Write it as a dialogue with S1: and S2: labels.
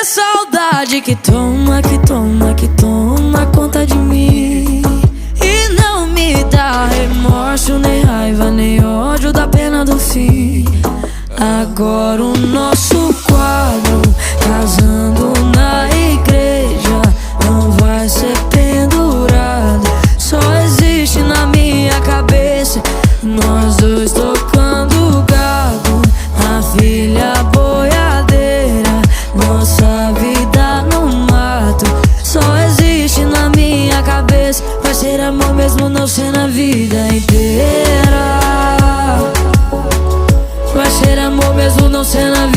S1: a saudade que toma, que toma, que toma conta de mim. E não me dá remorso, nem raiva, nem ódio da pena do fim. Agora o nosso quadro, casando na igreja, não vai ser pendurado. Só existe na minha cabeça nós dois tocando gado na filha boiadeira, nossa vida no mato. Só existe na minha cabeça, vai ser amor mesmo não sendo a vida inteira. Vai ser amor mesmo não sendo